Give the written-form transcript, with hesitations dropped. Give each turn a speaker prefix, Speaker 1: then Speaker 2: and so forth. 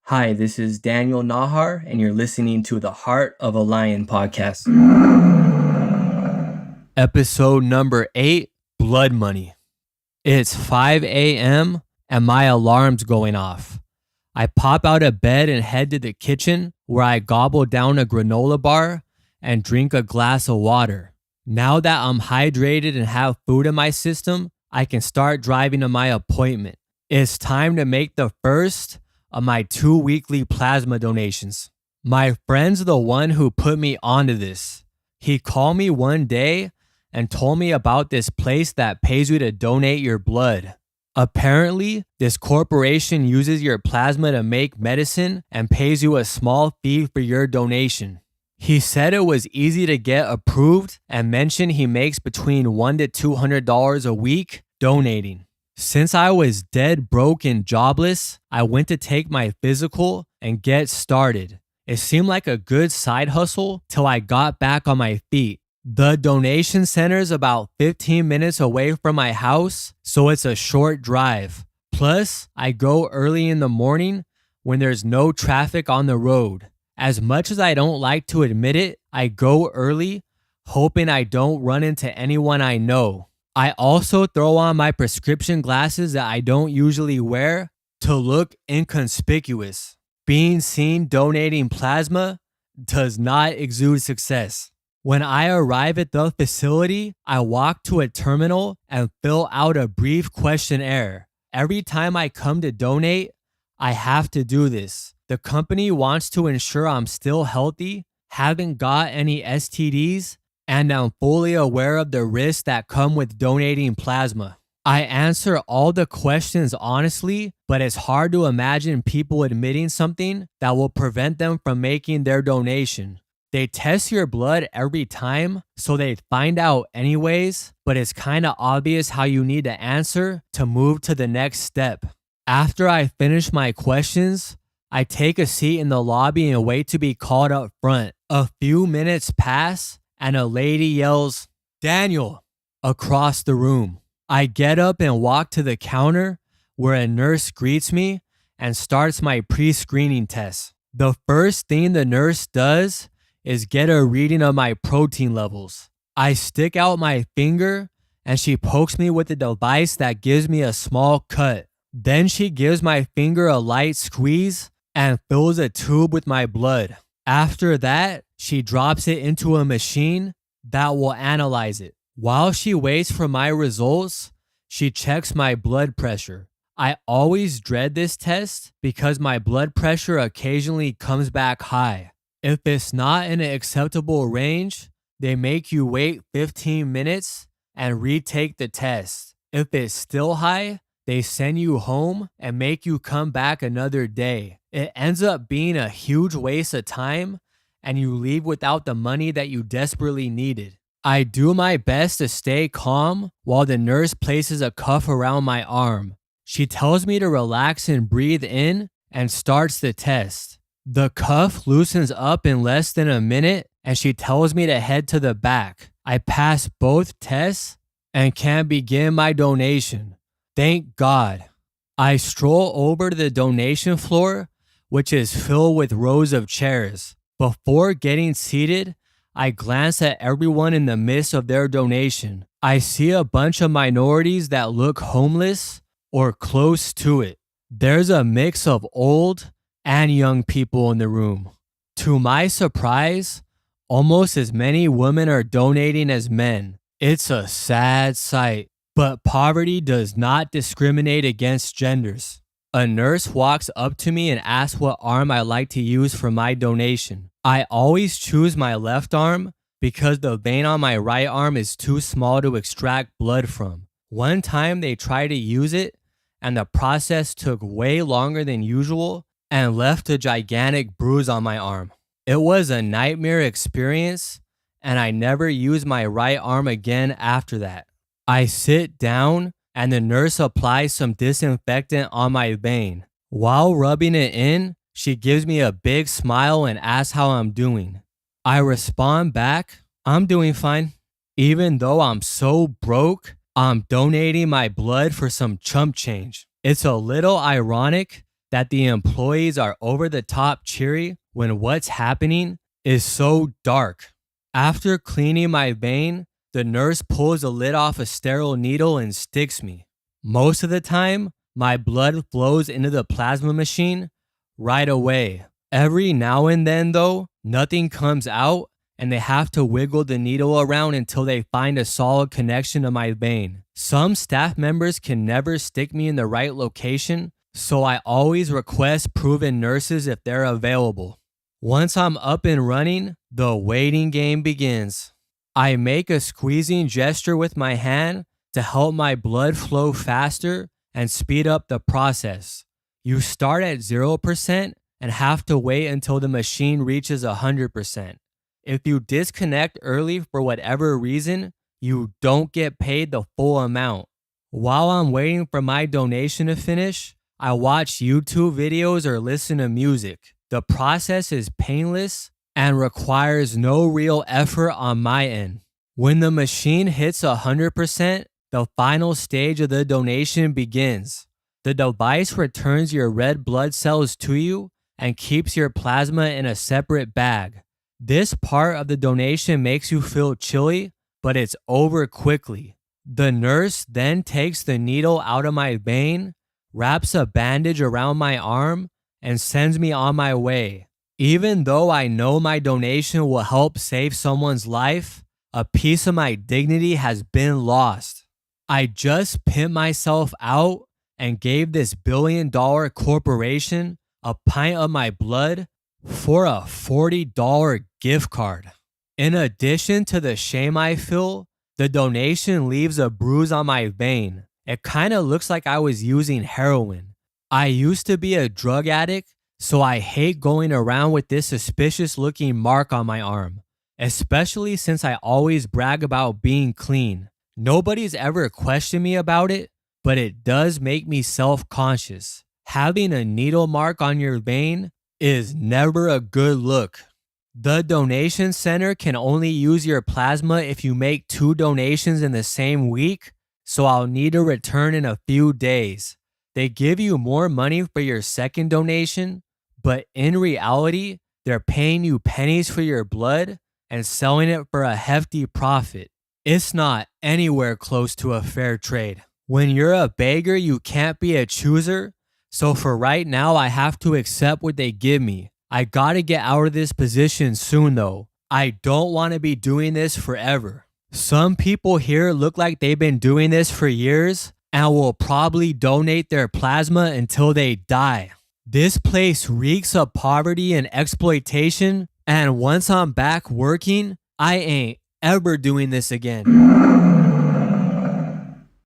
Speaker 1: Hi, this is Daniel Najar, and you're listening to the Heart of a Lion podcast. Episode number 8, Blood Money. It's 5 a.m. and my alarm's going off. I pop out of bed and head to the kitchen where I gobble down a granola bar and drink a glass of water. Now that I'm hydrated and have food in my system, I can start driving to my appointment. It's time to make the first of my 2 weekly plasma donations. My friend's the one who put me onto this. He called me one day and told me about this place that pays you to donate your blood. Apparently, this corporation uses your plasma to make medicine and pays you a small fee for your donation. He said it was easy to get approved and mentioned he makes between $100 to $200 a week donating. Since I was dead broke and jobless, I went to take my physical and get started. It seemed like a good side hustle till I got back on my feet. The donation center is about 15 minutes away from my house, so it's a short drive. Plus, I go early in the morning when there's no traffic on the road. As much as I don't like to admit it, I go early, hoping I don't run into anyone I know. I also throw on my prescription glasses that I don't usually wear to look inconspicuous. Being seen donating plasma does not exude success. When I arrive at the facility, I walk to a terminal and fill out a brief questionnaire. Every time I come to donate, I have to do this. The company wants to ensure I'm still healthy, haven't got any STDs, and I'm fully aware of the risks that come with donating plasma. I answer all the questions honestly, but it's hard to imagine people admitting something that will prevent them from making their donation. They test your blood every time, so they'd find out anyways, but it's kinda obvious how you need to answer to move to the next step. After I finish my questions, I take a seat in the lobby and wait to be called up front. A few minutes pass, and a lady yells, "Daniel," across the room. I get up and walk to the counter where a nurse greets me and starts my pre-screening test. The first thing the nurse does is get a reading of my protein levels. I stick out my finger and she pokes me with a device that gives me a small cut. Then she gives my finger a light squeeze and fills a tube with my blood. After that, she drops it into a machine that will analyze it. While she waits for my results, she checks my blood pressure. I always dread this test because my blood pressure occasionally comes back high. If it's not in an acceptable range, they make you wait 15 minutes and retake the test. If it's still high, they send you home and make you come back another day. It ends up being a huge waste of time, and you leave without the money that you desperately needed. I do my best to stay calm while the nurse places a cuff around my arm. She tells me to relax and breathe in and starts the test. The cuff loosens up in less than a minute, and she tells me to head to the back. I pass both tests and can begin my donation. Thank God. I stroll over to the donation floor, which is filled with rows of chairs. Before getting seated, I glance at everyone in the midst of their donation. I see a bunch of minorities that look homeless or close to it. There's a mix of old and young people in the room. To my surprise, almost as many women are donating as men. It's a sad sight. But poverty does not discriminate against genders. A nurse walks up to me and asks what arm I like to use for my donation. I always choose my left arm because the vein on my right arm is too small to extract blood from. One time they tried to use it, and the process took way longer than usual and left a gigantic bruise on my arm. It was a nightmare experience, and I never used my right arm again after that. I sit down and the nurse applies some disinfectant on my vein. While rubbing it in, she gives me a big smile and asks how I'm doing. I respond back, "I'm doing fine." Even though I'm so broke, I'm donating my blood for some chump change. It's a little ironic that the employees are over the top cheery when what's happening is so dark. After cleaning my vein, the nurse pulls the lid off a sterile needle and sticks me. Most of the time, my blood flows into the plasma machine right away. Every now and then, though, nothing comes out and they have to wiggle the needle around until they find a solid connection to my vein. Some staff members can never stick me in the right location, so I always request proven nurses if they're available. Once I'm up and running, the waiting game begins. I make a squeezing gesture with my hand to help my blood flow faster and speed up the process. You start at 0% and have to wait until the machine reaches 100%. If you disconnect early for whatever reason, you don't get paid the full amount. While I'm waiting for my donation to finish, I watch YouTube videos or listen to music. The process is painless and requires no real effort on my end. When the machine hits 100%, the final stage of the donation begins. The device returns your red blood cells to you and keeps your plasma in a separate bag. This part of the donation makes you feel chilly, but it's over quickly. The nurse then takes the needle out of my vein, wraps a bandage around my arm, and sends me on my way. Even though I know my donation will help save someone's life, a piece of my dignity has been lost. I just pimped myself out and gave this billion-dollar corporation a pint of my blood for a $40 gift card. In addition to the shame I feel, the donation leaves a bruise on my vein. It kind of looks like I was using heroin. I used to be a drug addict, so I hate going around with this suspicious looking mark on my arm, especially since I always brag about being clean. Nobody's ever questioned me about it, but it does make me self-conscious. Having a needle mark on your vein is never a good look. The donation center can only use your plasma if you make 2 donations in the same week, so I'll need a return in a few days. They give you more money for your second donation, but in reality, they're paying you pennies for your blood and selling it for a hefty profit. It's not anywhere close to a fair trade. When you're a beggar, you can't be a chooser, so for right now, I have to accept what they give me. I gotta get out of this position soon though. I don't want to be doing this forever. Some people here look like they've been doing this for years and will probably donate their plasma until they die. This place reeks of poverty and exploitation, and once I'm back working, I ain't ever doing this again.